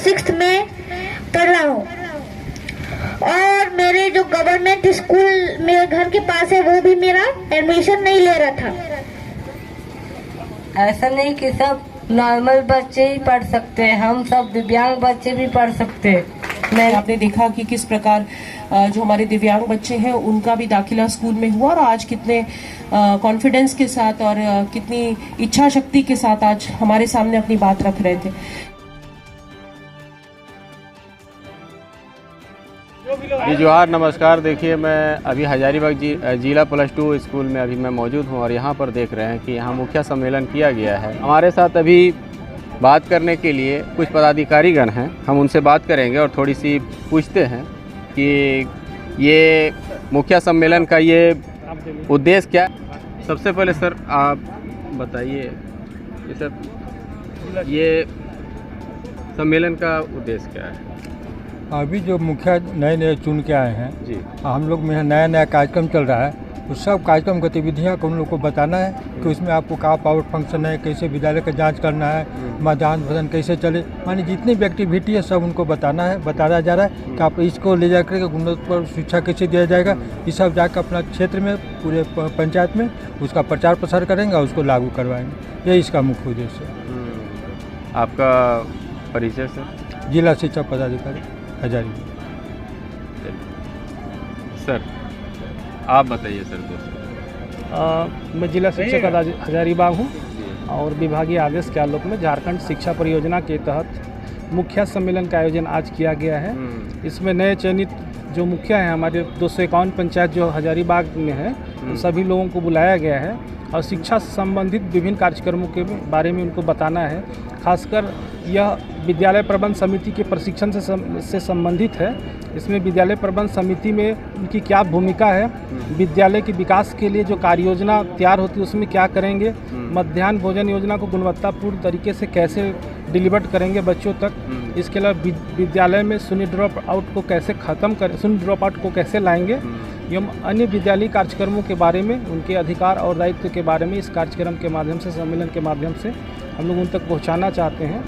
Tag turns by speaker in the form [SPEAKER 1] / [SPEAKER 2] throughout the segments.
[SPEAKER 1] 6th में पढ़ रहा हूँ और मेरे जो गवर्नमेंट स्कूल मेरे घर के पास है वो भी मेरा एडमिशन नहीं ले रहा था।
[SPEAKER 2] ऐसा नहीं कि सब नॉर्मल बच्चे ही पढ़ सकते हैं, हम सब दिव्यांग बच्चे भी पढ़ सकते हैं।
[SPEAKER 3] आपने देखा कि किस प्रकार जो हमारे दिव्यांग बच्चे हैं उनका भी दाखिला स्कूल में हुआ और आज कितने कॉन्फिडेंस के साथ और कितनी इच्छा शक्ति के साथ आज हमारे सामने अपनी बात रख रहे थे।
[SPEAKER 4] जी जोहार, नमस्कार। देखिए, मैं अभी हजारीबाग जिला +2 स्कूल में अभी मैं मौजूद हूँ और यहाँ पर देख रहे हैं कि यहाँ मुखिया सम्मेलन किया गया है। हमारे साथ अभी बात करने के लिए कुछ पदाधिकारीगण हैं, हम उनसे बात करेंगे और थोड़ी सी पूछते हैं कि ये मुखिया सम्मेलन का ये उद्देश्य क्या। सबसे पहले सर आप बताइए ये सम्मेलन का उद्देश्य क्या है।
[SPEAKER 5] अभी जो मुखिया नए चुन के आए हैं
[SPEAKER 4] जी,
[SPEAKER 5] हम लोग में नया कार्यक्रम चल रहा है, उस सब कार्यक्रम गतिविधियाँ को उन लोग को बताना है कि उसमें आपको क्या पावर फंक्शन है, कैसे विद्यालय का जांच करना है, मध्याह्न भोजन कैसे चले, माने जितनी भी एक्टिविटी है सब उनको बताया जा रहा है कि आप इसको ले जाकर के गुणवत्तापूर्ण शिक्षा कैसे दिया जाएगा। ये सब जाकर अपना क्षेत्र में पूरे पंचायत में उसका प्रचार प्रसार करेंगे और उसको लागू करवाएंगे। यही इसका मुख्य उद्देश्य है।
[SPEAKER 4] आपका परिचय सर।
[SPEAKER 5] जिला शिक्षा पदाधिकारी हजारीबाग।
[SPEAKER 4] सर आप बताइए सर।
[SPEAKER 6] मैं जिला शिक्षक हजारीबाग हूँ और विभागीय आदेश के आलोक में झारखंड शिक्षा परियोजना के तहत मुखिया सम्मेलन का आयोजन आज किया गया है। इसमें नए चयनित जो मुखिया हैं, हमारे 251 पंचायत जो हजारीबाग में है, तो सभी लोगों को बुलाया गया है और शिक्षा से संबंधित विभिन्न कार्यक्रमों के बारे में उनको बताना है। खासकर यह विद्यालय प्रबंध समिति के प्रशिक्षण से संबंधित है। इसमें विद्यालय प्रबंध समिति में उनकी क्या भूमिका है, विद्यालय के विकास के लिए जो कार्य योजना तैयार होती है उसमें क्या करेंगे, मध्याह्न भोजन योजना को गुणवत्तापूर्ण तरीके से कैसे डिलीवर करेंगे बच्चों तक। इसके अलावा विद्यालय में शून्य ड्रॉप आउट को कैसे ख़त्म करें, शून्य ड्रॉप आउट को कैसे लाएंगे, एवं अन्य विद्यालयी कार्यक्रमों के बारे में, उनके अधिकार और दायित्व के बारे में इस कार्यक्रम के माध्यम से, सम्मेलन के माध्यम से हम लोग उन तक पहुंचाना चाहते हैं।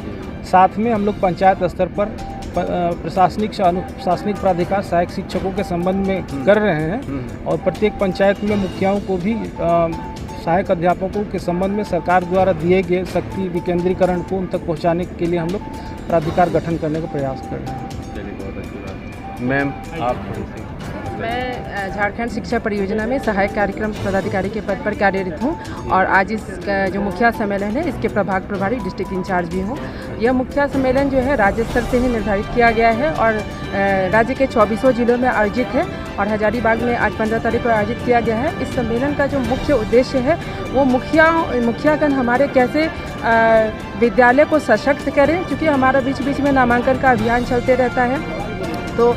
[SPEAKER 6] साथ में हम लोग पंचायत स्तर पर प्रशासनिक प्राधिकार सहायक शिक्षकों के संबंध में कर रहे हैं और प्रत्येक पंचायत में मुखियाओं को भी सहायक अध्यापकों के संबंध में सरकार द्वारा दिए गए शक्ति विकेंद्रीकरण को उन तक पहुँचाने के लिए हम लोग प्राधिकार गठन करने का प्रयास कर रहे हैं।
[SPEAKER 4] चलिए, बहुत अच्छी बात। मैम आप।
[SPEAKER 7] मैं झारखंड शिक्षा परियोजना में सहायक कार्यक्रम पदाधिकारी के पद पर कार्यरत हूँ और आज इस जो मुखिया सम्मेलन है इसके प्रभाग प्रभारी डिस्ट्रिक्ट इंचार्ज भी हूँ। यह मुखिया सम्मेलन जो है राज्य स्तर से ही निर्धारित किया गया है और राज्य के 24 जिलों में आयोजित है और हजारीबाग में आज 15 तारीख को आयोजित किया गया है। इस सम्मेलन का जो मुख्य उद्देश्य है वो मुखियागण हमारे कैसे विद्यालय को सशक्त करें, क्योंकि हमारा बीच बीच में नामांकन का अभियान चलते रहता है। तो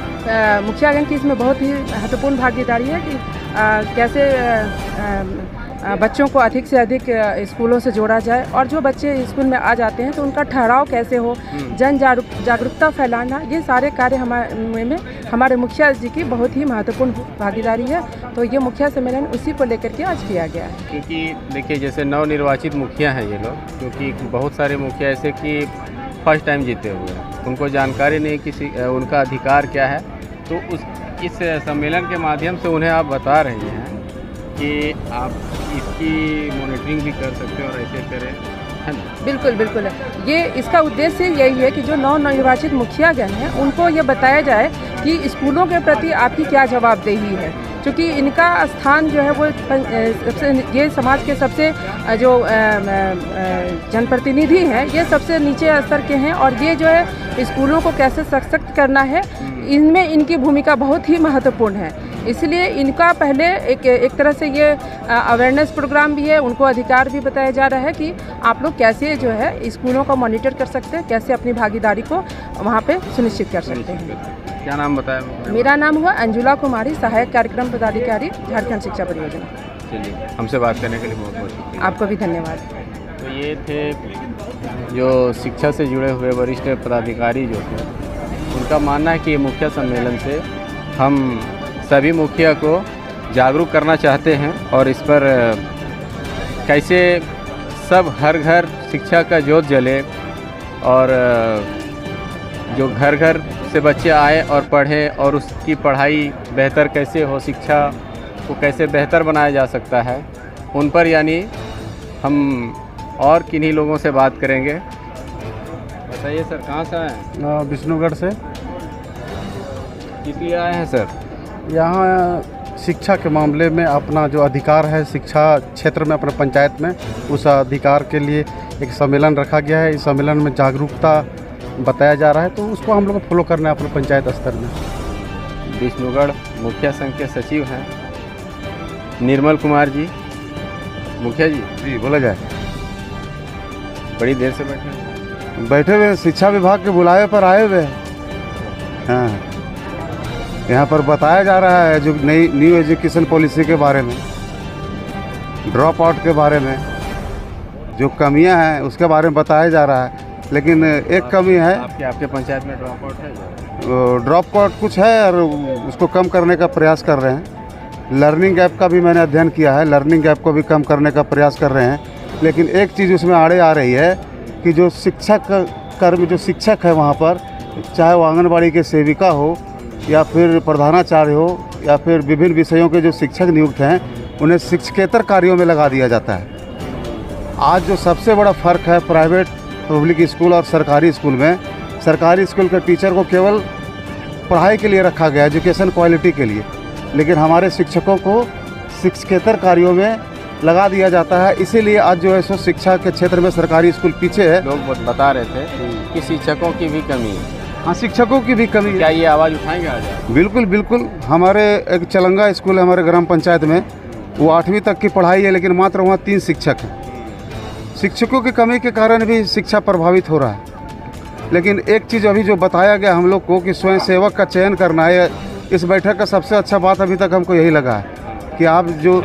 [SPEAKER 7] मुखियागण की इसमें बहुत ही महत्वपूर्ण भागीदारी है कि कैसे बच्चों को अधिक से अधिक स्कूलों से जोड़ा जाए और जो बच्चे स्कूल में आ जाते हैं तो उनका ठहराव कैसे हो, जन जागरूकता फैलाना, ये सारे कार्य हमारे मुखिया जी की बहुत ही महत्वपूर्ण भागीदारी है। तो ये मुखिया सम्मेलन उसी को लेकर के आज किया गया है।
[SPEAKER 4] क्योंकि देखिए, जैसे नवनिर्वाचित मुखिया हैं ये लोग, क्योंकि बहुत सारे मुखिया ऐसे कि फर्स्ट टाइम जीते हुए हैं, उनको जानकारी नहीं किसी उनका अधिकार क्या है। तो इस सम्मेलन के माध्यम से उन्हें आप बता रही हैं कि आप इसकी मॉनिटरिंग भी कर सकते हैं और ऐसे करें, है ना?
[SPEAKER 7] बिल्कुल बिल्कुल। ये इसका उद्देश्य यही है कि जो नवनिर्वाचित मुखियागण हैं उनको ये बताया जाए कि स्कूलों के प्रति आपकी क्या जवाबदेही है, क्योंकि इनका स्थान जो है वो ये समाज के सबसे जो जनप्रतिनिधि हैं ये सबसे नीचे स्तर के हैं और ये जो है स्कूलों को कैसे सशक्त करना है, इनमें इनकी भूमिका बहुत ही महत्वपूर्ण है। इसलिए इनका पहले एक तरह से ये अवेयरनेस प्रोग्राम भी है, उनको अधिकार भी बताया जा रहा है कि आप लोग कैसे जो है स्कूलों को मॉनिटर कर सकते हैं, कैसे अपनी भागीदारी को वहाँ पे सुनिश्चित कर सकते हैं।
[SPEAKER 4] क्या नाम बताया?
[SPEAKER 7] मेरा नाम हुआ अंजुला कुमारी, सहायक कार्यक्रम पदाधिकारी, झारखंड शिक्षा परियोजना।
[SPEAKER 4] चलिए, हमसे बात करने के लिए बहुत बहुत शुक्रिया।
[SPEAKER 7] आपको भी धन्यवाद।
[SPEAKER 4] तो ये थे जो शिक्षा से जुड़े हुए वरिष्ठ पदाधिकारी जो थे, उनका मानना है कि मुखिया सम्मेलन से हम सभी मुखिया को जागरूक करना चाहते हैं और इस पर कैसे सब हर घर शिक्षा का ज्योत जले और जो घर घर से बच्चे आए और पढ़ें और उसकी पढ़ाई बेहतर कैसे हो, शिक्षा को कैसे बेहतर बनाया जा सकता है, उन पर यानी हम और किन्हीं लोगों से बात करेंगे। बताइए सर, कहाँ से आए हैं?
[SPEAKER 8] विष्णुगढ़ से।
[SPEAKER 4] किस लिए आए हैं सर?
[SPEAKER 8] यहाँ शिक्षा के मामले में अपना जो अधिकार है शिक्षा क्षेत्र में अपने पंचायत में, उस अधिकार के लिए एक सम्मेलन रखा गया है। इस सम्मेलन में जागरूकता बताया जा रहा है, तो उसको हम लोग को फॉलो करना है अपने पंचायत स्तर में।
[SPEAKER 4] विष्णुगढ़ मुखिया संघ के सचिव हैं निर्मल कुमार जी। मुखिया जी
[SPEAKER 8] बोला जाए।
[SPEAKER 4] बड़ी देर से
[SPEAKER 8] बैठे हुए शिक्षा विभाग के बुलावे पर आए हुए हैं। हाँ, यहाँ पर बताया जा रहा है जो न्यू एजुकेशन पॉलिसी के बारे में, ड्रॉप आउट के बारे में, जो कमियां हैं उसके बारे में बताया जा रहा है। लेकिन एक कमी है,
[SPEAKER 4] आपके पंचायत में ड्रॉप आउट है?
[SPEAKER 8] ड्रॉप आउट कुछ है और उसको कम करने का प्रयास कर रहे हैं। लर्निंग गैप का भी मैंने अध्ययन किया है, लर्निंग गैप को भी कम करने का प्रयास कर रहे हैं। लेकिन एक चीज़ उसमें आड़े आ रही है कि जो शिक्षक कर्म, जो शिक्षक है वहाँ पर, चाहे वो आंगनबाड़ी के सेविका हो या फिर प्रधानाचार्य हो या फिर विभिन्न विषयों के जो शिक्षक नियुक्त हैं, उन्हें शिक्षकेतर कार्यों में लगा दिया जाता है। आज जो सबसे बड़ा फ़र्क है प्राइवेट पब्लिक स्कूल और सरकारी स्कूल में, सरकारी स्कूल के टीचर को केवल पढ़ाई के लिए रखा गया, एजुकेशन क्वालिटी के लिए, लेकिन हमारे शिक्षकों को शिक्षकेतर कार्यों में लगा दिया जाता है। इसीलिए आज जो है सो शिक्षा के क्षेत्र में सरकारी स्कूल पीछे है।
[SPEAKER 4] लोग बता रहे थे कि शिक्षकों की भी कमी है।
[SPEAKER 8] हाँ, शिक्षकों की भी कमी है।
[SPEAKER 4] क्या ये आवाज़ उठाएंगे आज?
[SPEAKER 8] बिल्कुल बिल्कुल। हमारे एक चलंगा स्कूल है हमारे ग्राम पंचायत में, वो 8वीं तक की पढ़ाई है, लेकिन मात्र वहाँ 3 शिक्षक हैं। शिक्षकों की कमी के कारण भी शिक्षा प्रभावित हो रहा है। लेकिन एक चीज़ अभी जो बताया गया हम लोग को कि स्वयं सेवक का चयन करना है, इस बैठक का सबसे अच्छा बात अभी तक हमको यही लगा है कि आप जो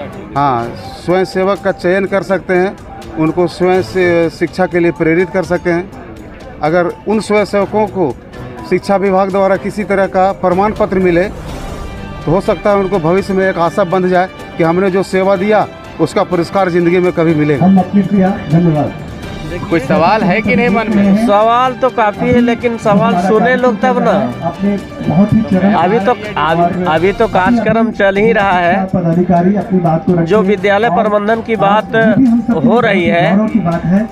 [SPEAKER 8] स्वयं सेवक का चयन कर सकते हैं, उनको स्वयं से शिक्षा के लिए प्रेरित कर सकते हैं। अगर उन स्वयं सेवकों को शिक्षा विभाग द्वारा किसी तरह का प्रमाण पत्र मिले तो हो सकता है उनको भविष्य में एक आशा बंध जाए कि हमने जो सेवा दिया उसका पुरस्कार ज़िंदगी में कभी मिलेगा।
[SPEAKER 9] धन्यवाद।
[SPEAKER 4] कोई सवाल है कि नहीं मन में?
[SPEAKER 10] सवाल तो काफी है, लेकिन सवाल सुने लोग तब ना। अभी तो कार्यक्रम चल ही रहा है। जो विद्यालय प्रबंधन की बात हो रही है,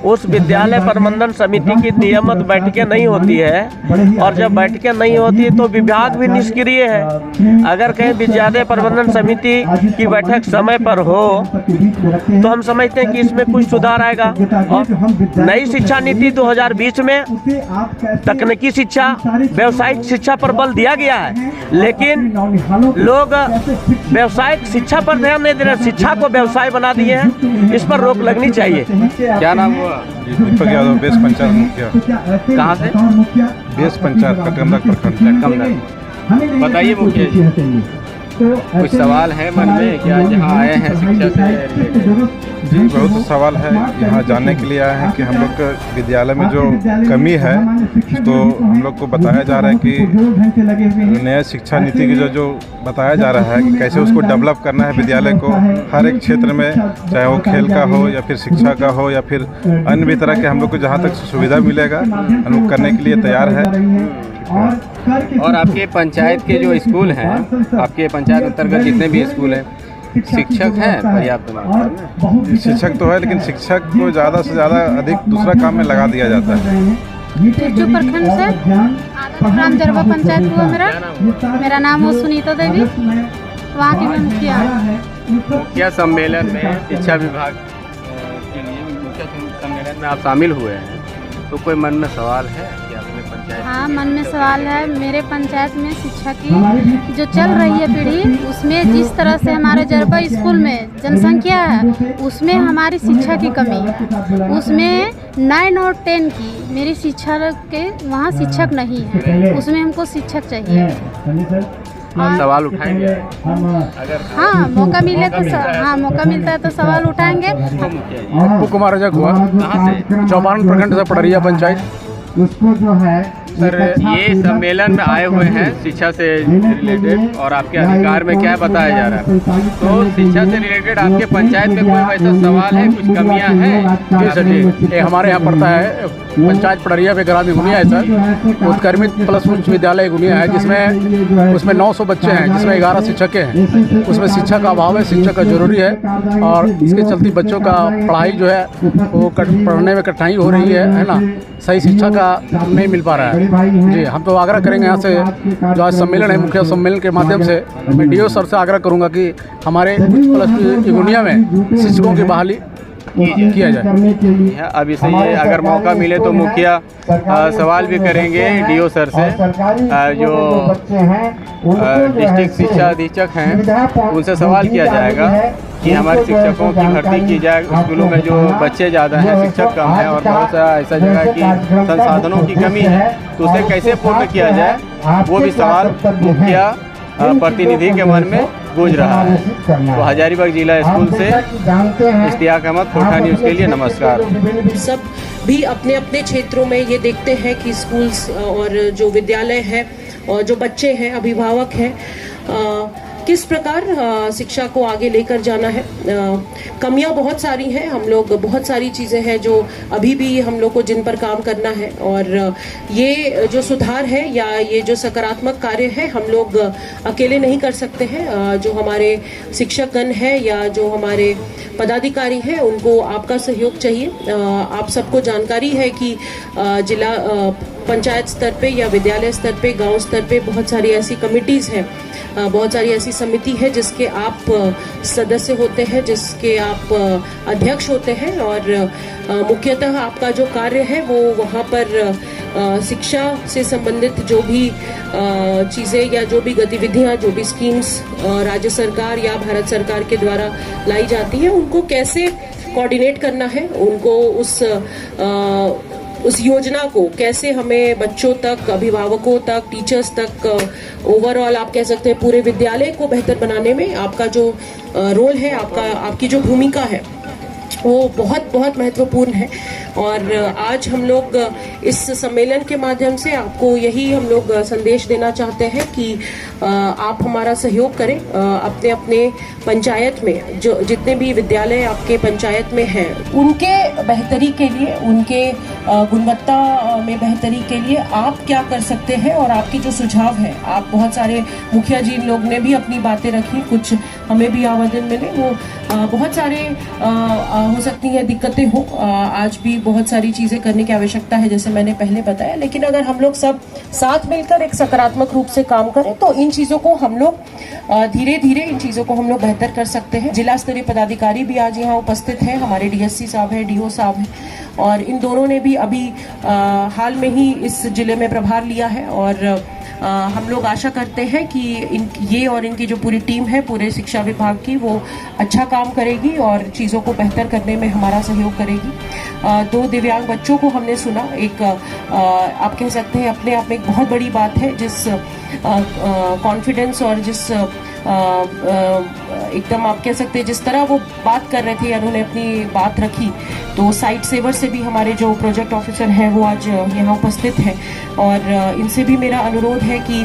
[SPEAKER 10] उस विद्यालय प्रबंधन समिति की नियमित बैठकें नहीं होती है, और जब बैठकें नहीं होती तो विभाग भी निष्क्रिय है। अगर कहीं विद्यालय प्रबंधन समिति की बैठक समय पर हो तो हम समझते हैं कि इसमें कुछ सुधार आएगा। और नई शिक्षा नीति 2020 में तकनीकी शिक्षा, व्यावसायिक शिक्षा पर बल दिया गया है, लेकिन लोग व्यावसायिक शिक्षा पर ध्यान नहीं दे रहे, शिक्षा को व्यवसाय बना दिए हैं। इस पर रोक लगनी चाहिए।
[SPEAKER 4] क्या नाम हुआ?
[SPEAKER 11] दीपक यादव, बेस पंचायत मुखिया।
[SPEAKER 4] कहाँ से?
[SPEAKER 11] बेस पंचायत कटकमदाग प्रखंड।
[SPEAKER 4] बताइए मुखिया जी, कुछ सवाल है मन में क्या जहाँ आए हैं शिक्षा से रिलेटेड?
[SPEAKER 11] जी, बहुत सवाल है। यहाँ जानने के लिए आए हैं कि हम लोग के विद्यालय में जो कमी है, तो हम लोग को बताया जा रहा है कि नया शिक्षा नीति की जो बताया जा रहा है कि कैसे उसको डेवलप करना है विद्यालय को हर एक क्षेत्र में, चाहे वो खेल का हो या फिर शिक्षा का हो या फिर अन्य भी तरह के हम लोग को जहाँ तक सुविधा मिलेगा हम लोग करने के लिए तैयार है।
[SPEAKER 4] और आपके पंचायत के जो स्कूल हैं, आपके पंचायत अंतर्गत जितने भी स्कूल हैं, शिक्षक हैं पर्याप्त मात्रा में?
[SPEAKER 11] शिक्षक तो है, लेकिन शिक्षक को ज़्यादा से ज़्यादा अधिक दूसरा काम में लगा दिया जाता है।
[SPEAKER 12] जो प्रखंड से आदम जरवा पंचायत हुआ मेरा नाम है सुनीता देवी, वहाँ की मैं मुखिया।
[SPEAKER 4] मुखिया सम्मेलन में शिक्षा विभाग के लिए मुखिया सम्मेलन में आप शामिल हुए हैं, तो कोई मन में सवाल है कि अपने पंचायत?
[SPEAKER 12] हाँ, मन में सवाल है। मेरे पंचायत में शिक्षा की जो चल रही है पीढ़ी, उसमें जिस तरह से हमारे जरबा स्कूल में जनसंख्या है, उसमें हमारी शिक्षा की कमी है। उसमें 9 और 10 की मेरी शिक्षा के वहाँ शिक्षक नहीं है, उसमें हमको शिक्षक चाहिए।
[SPEAKER 4] सवाल उठाएंगे अगर
[SPEAKER 12] हाँ मौका मिले तो मौका मिलता है तो सवाल उठाएंगे।
[SPEAKER 8] आपको कुमार रजक हुआ, चौपारण प्रखंड से पड़रिया पंचायत।
[SPEAKER 9] उसको जो है
[SPEAKER 4] सर, ये सम्मेलन में आए हुए हैं शिक्षा से रिलेटेड और आपके अधिकार में क्या बताया जा रहा है? तो शिक्षा से रिलेटेड आपके पंचायत में कोई वैसा सवाल है, कुछ कमियां हैं?
[SPEAKER 9] जी सर जी, ये हमारे यहाँ पड़ता है पंचायत पड़रिया पे ग्रामीण गुनिया है सर, उत्क्रमित प्लस उच्च विद्यालय गुनिया है, जिसमें उसमें 900 बच्चे हैं, जिसमें 11 शिक्षक हैं। उसमें शिक्षा का अभाव है, शिक्षक का जरूरी है और इसके चलते बच्चों का पढ़ाई जो है वो पढ़ने में कठिनाई हो रही है ना, सही शिक्षा का नहीं मिल पा रहा है। जी, हम तो आग्रह करेंगे यहाँ से जो आज सम्मेलन है, मुख्य सम्मेलन के माध्यम से मैं DO सर से आग्रह करूँगा कि हमारे प्लस गुनिया में शिक्षकों की बहाली किया जाए।
[SPEAKER 4] अब इसे अगर मौका मिले तो मुखिया सवाल भी करेंगे DO सर से, जो डिस्ट्रिक्ट शिक्षा अधीक्षक हैं उनसे सवाल किया जाएगा कि हमारे शिक्षकों की भर्ती की जाए। स्कूलों में जो बच्चे ज़्यादा हैं, शिक्षक कम हैं और बहुत सा ऐसा जगह है कि संसाधनों की कमी है, तो उसे कैसे पूर्ण किया जाए, वो भी सवाल मुखिया प्रतिनिधि के मन में गूंज रहा है। तो हजारीबाग जिला स्कूल से इश्तियाक अहमद, कोठा न्यूज़ के लिए नमस्कार।
[SPEAKER 3] सब भी अपने अपने क्षेत्रों में ये देखते हैं कि स्कूल्स और जो विद्यालय है और जो बच्चे हैं, अभिभावक हैं, किस प्रकार शिक्षा को आगे लेकर जाना है। कमियां बहुत सारी हैं, हम लोग बहुत सारी चीज़ें हैं जो अभी भी हम लोग को जिन पर काम करना है, और ये जो सुधार है या ये जो सकारात्मक कार्य है हम लोग अकेले नहीं कर सकते हैं। जो हमारे शिक्षकगण हैं या जो हमारे पदाधिकारी हैं उनको आपका सहयोग चाहिए। आप सबको जानकारी है कि जिला पंचायत स्तर पे या विद्यालय स्तर पे, गांव स्तर पे बहुत सारी ऐसी कमिटीज़ हैं, बहुत सारी ऐसी समिति है जिसके आप सदस्य होते हैं, जिसके आप अध्यक्ष होते हैं, और मुख्यतः आपका जो कार्य है वो वहाँ पर शिक्षा से संबंधित जो भी चीज़ें या जो भी गतिविधियाँ, जो भी स्कीम्स राज्य सरकार या भारत सरकार के द्वारा लाई जाती है, उनको कैसे कोऑर्डिनेट करना है, उनको उस योजना को कैसे हमें बच्चों तक, अभिभावकों तक, टीचर्स तक, ओवरऑल आप कह सकते हैं पूरे विद्यालय को बेहतर बनाने में आपका जो रोल है, आपकी जो भूमिका है वो बहुत बहुत महत्वपूर्ण है। और आज हम लोग इस सम्मेलन के माध्यम से आपको यही हम लोग संदेश देना चाहते हैं कि आप हमारा सहयोग करें। अपने अपने पंचायत में जो जितने भी विद्यालय आपके पंचायत में हैं, उनके बेहतरी के लिए, उनके गुणवत्ता में बेहतरी के लिए आप क्या कर सकते हैं और आपके जो सुझाव है। आप बहुत सारे मुखिया जी लोग ने भी अपनी बातें रखी, कुछ हमें भी आवेदन मिले, वो बहुत सारे हो सकती है दिक्कतें हो, आज भी बहुत सारी चीज़ें करने की आवश्यकता है जैसे मैंने पहले बताया, लेकिन अगर हम लोग सब साथ मिलकर एक सकारात्मक रूप से काम करें तो इन चीज़ों को हम लोग धीरे धीरे इन चीज़ों को हम लोग बेहतर कर सकते हैं। जिला स्तरीय पदाधिकारी भी आज यहाँ उपस्थित हैं, हमारे DSC साहब हैं, DO साहब हैं, और इन दोनों ने भी अभी हाल में ही इस जिले में प्रभार लिया है, और हम लोग आशा करते हैं कि ये और इनकी जो पूरी टीम है पूरे शिक्षा विभाग की, वो अच्छा काम करेगी और चीज़ों को बेहतर करने में हमारा सहयोग करेगी। 2 दिव्यांग बच्चों को हमने सुना, एक आप कह सकते हैं अपने आप में एक बहुत बड़ी बात है, जिस कॉन्फिडेंस और जिस एकदम आप कह सकते हैं जिस तरह वो बात कर रहे थे या उन्होंने अपनी बात रखी, तो साइट सेवर से भी हमारे जो प्रोजेक्ट ऑफिसर हैं वो आज यहाँ उपस्थित हैं, और इनसे भी मेरा अनुरोध है कि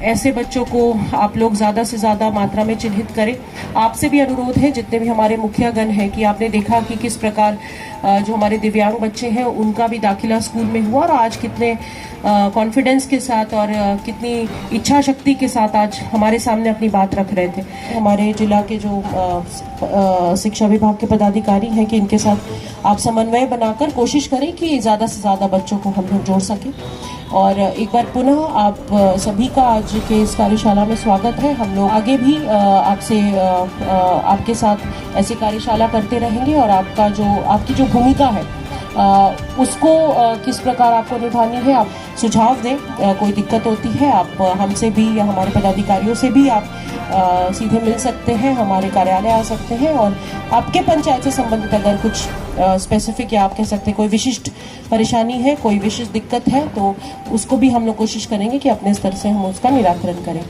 [SPEAKER 3] ऐसे बच्चों को आप लोग ज़्यादा से ज़्यादा मात्रा में चिन्हित करें। आपसे भी अनुरोध है, जितने भी हमारे मुखियागण हैं, कि आपने देखा कि किस प्रकार जो हमारे दिव्यांग बच्चे हैं उनका भी दाखिला स्कूल में हुआ, और आज कितने कॉन्फिडेंस के साथ और कितनी इच्छा शक्ति के साथ आज हमारे सामने अपनी बात रख रहे थे। हमारे जिला के जो शिक्षा विभाग के पदाधिकारी हैं कि इनके साथ आप समन्वय बनाकर कोशिश करें कि ज़्यादा से ज़्यादा बच्चों को हम लोग जोड़ सकें। और एक बार पुनः आप सभी का आज के इस कार्यशाला में स्वागत है। हम लोग आगे भी आपके साथ ऐसी कार्यशाला करते रहेंगे, और आपकी जो भूमिका है उसको किस प्रकार आपको निभानी है, आप सुझाव दें। कोई दिक्कत होती है आप हमसे भी या हमारे पदाधिकारियों से भी आप सीधे मिल सकते हैं, हमारे कार्यालय आ सकते हैं, और आपके पंचायत से संबंधित अगर कुछ स्पेसिफिक या आप कह सकते हैं कोई विशिष्ट परेशानी है, कोई विशिष्ट दिक्कत है, तो उसको भी हम लोग कोशिश करेंगे कि अपने स्तर से हम उसका निराकरण करें।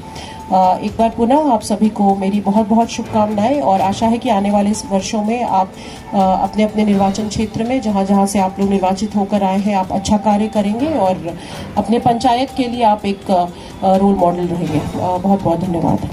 [SPEAKER 3] एक बार पुनः आप सभी को मेरी बहुत बहुत शुभकामनाएं और आशा है कि आने वाले वर्षों में आप अपने अपने निर्वाचन क्षेत्र में जहां जहां से आप लोग निर्वाचित होकर आए हैं, आप अच्छा कार्य करेंगे और अपने पंचायत के लिए आप एक रोल मॉडल रहेंगे। बहुत बहुत धन्यवाद।